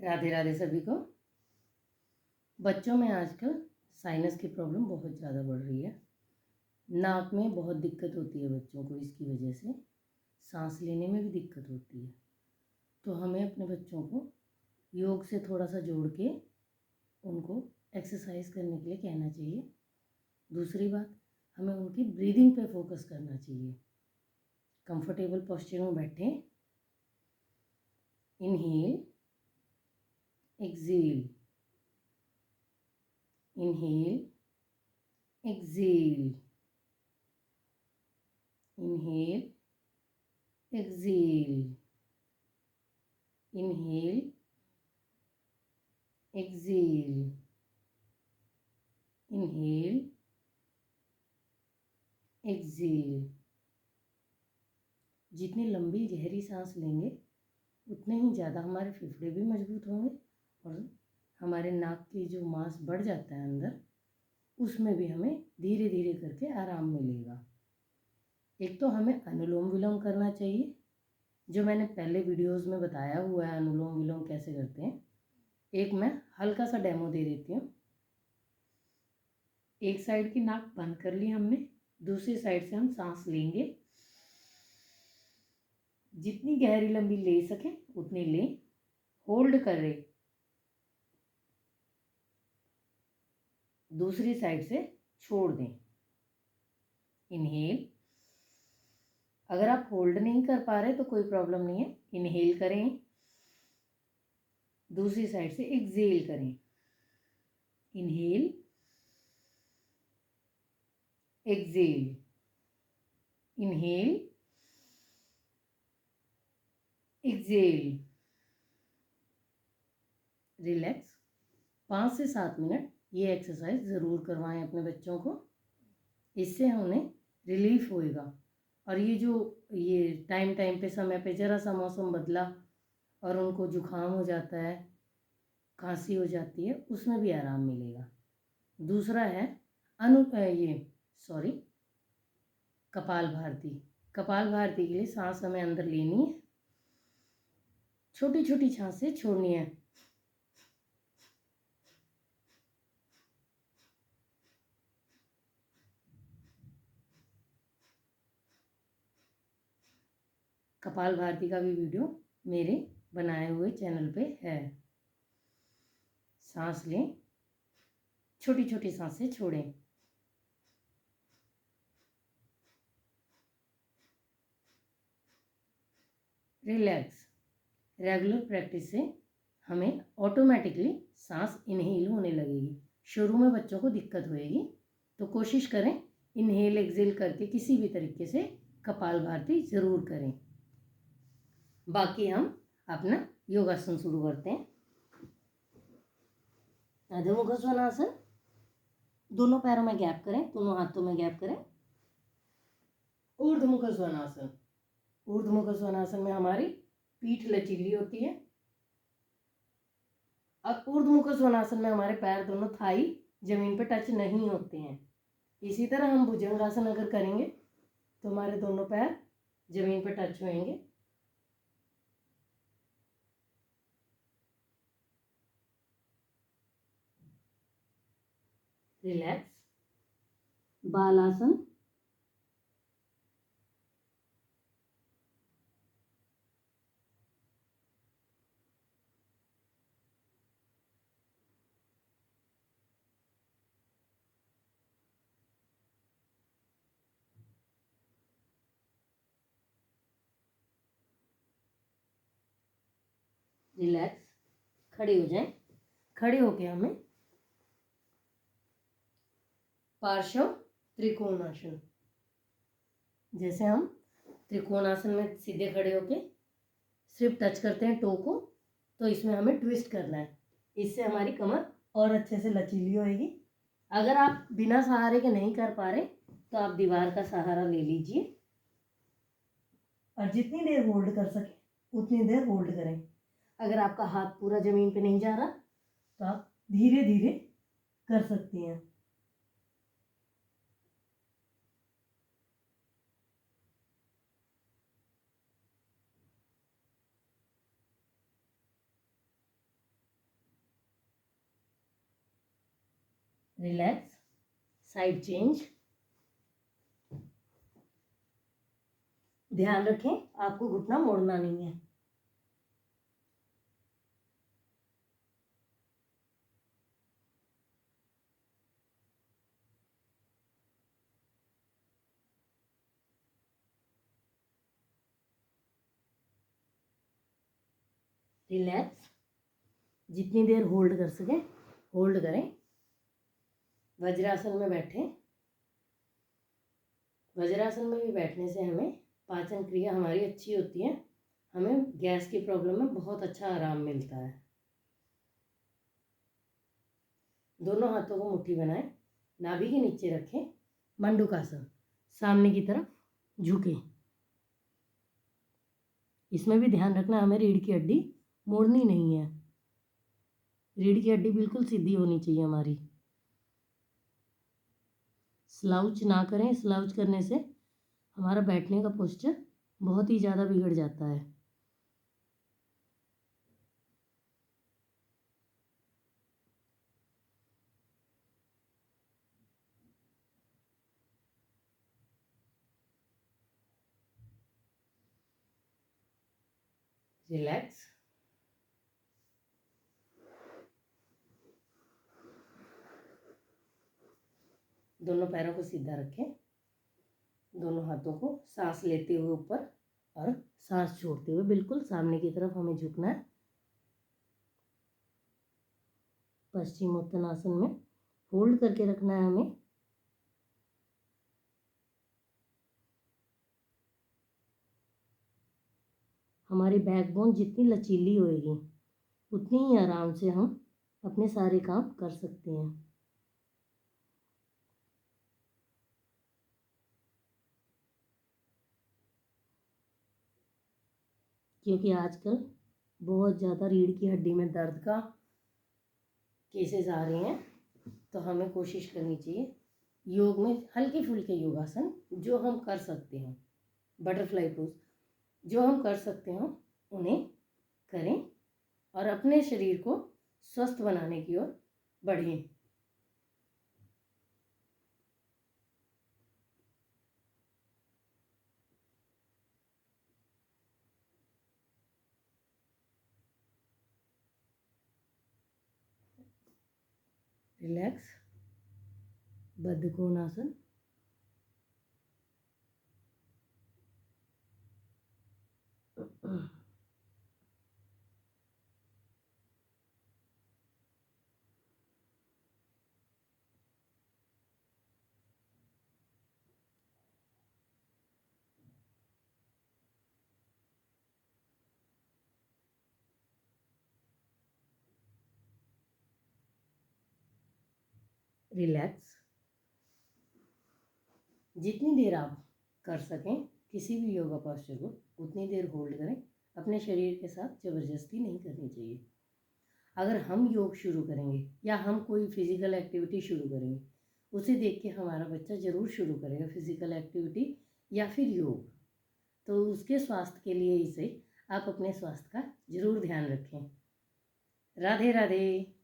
राधे राधे सभी को। बच्चों में आजकल साइनस की प्रॉब्लम बहुत ज़्यादा बढ़ रही है। नाक में बहुत दिक्कत होती है बच्चों को, इसकी वजह से सांस लेने में भी दिक्कत होती है। तो हमें अपने बच्चों को योग से थोड़ा सा जोड़ के उनको एक्सरसाइज करने के लिए कहना चाहिए। दूसरी बात, हमें उनकी ब्रीदिंग पे फोकस करना चाहिए। कंफर्टेबल पोस्चर में बैठें, inhale, exhale, inhale, exhale, inhale, exhale, inhale, exhale, inhale, exhale. जितनी लंबी गहरी सांस लेंगे उतने ही ज़्यादा हमारे फेफड़े भी मजबूत होंगे और हमारे नाक की जो मांस बढ़ जाता है अंदर, उसमें भी हमें धीरे धीरे करके आराम मिलेगा। एक तो हमें अनुलोम विलोम करना चाहिए, जो मैंने पहले वीडियोस में बताया हुआ है अनुलोम विलोम कैसे करते हैं। एक मैं हल्का सा डेमो दे देती हूँ। एक साइड की नाक बंद कर ली हमने, दूसरी साइड से हम सांस लेंगे। जितनी गहरी लंबी ले सकें उतनी लें, होल्ड करें, दूसरी साइड से छोड़ दें। इनहेल, अगर आप होल्ड नहीं कर पा रहे तो कोई प्रॉब्लम नहीं है, इनहेल करें, दूसरी साइड से एक्सेल करें। Inhale, exhale, inhale, exhale. Relax. 5 से 7 मिनट ये एक्सरसाइज ज़रूर करवाएं अपने बच्चों को, इससे उन्हें रिलीफ होएगा। और ये टाइम टाइम पे समय पे ज़रा सा मौसम बदला और उनको जुकाम हो जाता है, खांसी हो जाती है, उसमें भी आराम मिलेगा। दूसरा है कपाल भारती। कपाल भारती के लिए सांस हमें अंदर लेनी है, छोटी छोटी सांसें छोड़नी है। कपाल भारती का भी वीडियो मेरे बनाए हुए चैनल पे है। सांस लें, छोटी छोटी सांसें छोड़ें। रिलैक्स। रेगुलर प्रैक्टिस से हमें ऑटोमेटिकली सांस इनहेल होने लगेगी। शुरू में बच्चों को दिक्कत होएगी, तो कोशिश करें इनहेल एक्सेल करके किसी भी तरीके से कपाल भारती ज़रूर करें। बाकी हम अपना योगासन शुरू करते हैं। अधोमुख स्वनासन, दोनों पैरों में गैप करें, दोनों हाथों में गैप करें। ऊर्ध्वमुख स्वनासन। ऊर्ध्वमुख स्वनासन में हमारी पीठ लचीली होती है। अब ऊर्ध्वमुख स्वनासन में हमारे पैर दोनों थाई जमीन पर टच नहीं होते हैं। इसी तरह हम भुजंगासन अगर करेंगे तो हमारे दोनों पैर जमीन पर टच होंगे। रिलैक्स। बालासन। रिलैक्स। खड़े हो जाएं। खड़े होके हमें पार्श्व त्रिकोणासन, जैसे हम त्रिकोणासन में सीधे खड़े होके सिर्फ टच करते हैं टो को, तो इसमें हमें ट्विस्ट करना है। इससे हमारी कमर और अच्छे से लचीली होएगी। अगर आप बिना सहारे के नहीं कर पा रहे तो आप दीवार का सहारा ले लीजिए और जितनी देर होल्ड कर सके उतनी देर होल्ड करें। अगर आपका हाथ पूरा जमीन पे नहीं जा रहा तो आप धीरे धीरे कर सकती हैं। Relax, side change. ध्यान रखें आपको घुटना मोड़ना नहीं है। रिलैक्स, जितनी देर होल्ड कर सके होल्ड करें। वज्रासन में बैठें। वज्रासन में भी बैठने से हमें पाचन क्रिया हमारी अच्छी होती है, हमें गैस की प्रॉब्लम में बहुत अच्छा आराम मिलता है। दोनों हाथों को मुट्ठी बनाएं, नाभि के नीचे रखें। मंडूकासन, सामने की तरफ झुके। इसमें भी ध्यान रखना हमें रीढ़ की हड्डी मोड़नी नहीं है। रीढ़ की हड्डी बिल्कुल सीधी होनी चाहिए हमारी। स्लाउच ना करें, स्लाउच करने से हमारा बैठने का पोस्चर बहुत ही ज़्यादा बिगड़ जाता है। रिलैक्स, दोनों पैरों को सीधा रखें। दोनों हाथों को सांस लेते हुए ऊपर और सांस छोड़ते हुए बिल्कुल सामने की तरफ हमें झुकना है। पश्चिमोत्तानासन में होल्ड करके रखना है हमें। हमारी बैकबोन जितनी लचीली होएगी उतनी ही आराम से हम अपने सारे काम कर सकते हैं। क्योंकि आजकल बहुत ज़्यादा रीढ़ की हड्डी में दर्द का केसेस आ रहे हैं, तो हमें कोशिश करनी चाहिए योग में हल्के फुल्के योगासन जो हम कर सकते हैं, बटरफ्लाई पोज जो हम कर सकते हैं उन्हें करें और अपने शरीर को स्वस्थ बनाने की ओर बढ़ें। रिलैक्स, बद्धकोणासन। रिलैक्स, जितनी देर आप कर सकें किसी भी योगा पोस्चर को उतनी देर होल्ड करें। अपने शरीर के साथ ज़बरदस्ती नहीं करनी चाहिए। अगर हम योग शुरू करेंगे या हम कोई फिज़िकल एक्टिविटी शुरू करेंगे, उसे देख के हमारा बच्चा ज़रूर शुरू करेगा फिज़िकल एक्टिविटी या फिर योग, तो उसके स्वास्थ्य के लिए इसे आप अपने स्वास्थ्य का ज़रूर ध्यान रखें। राधे राधे।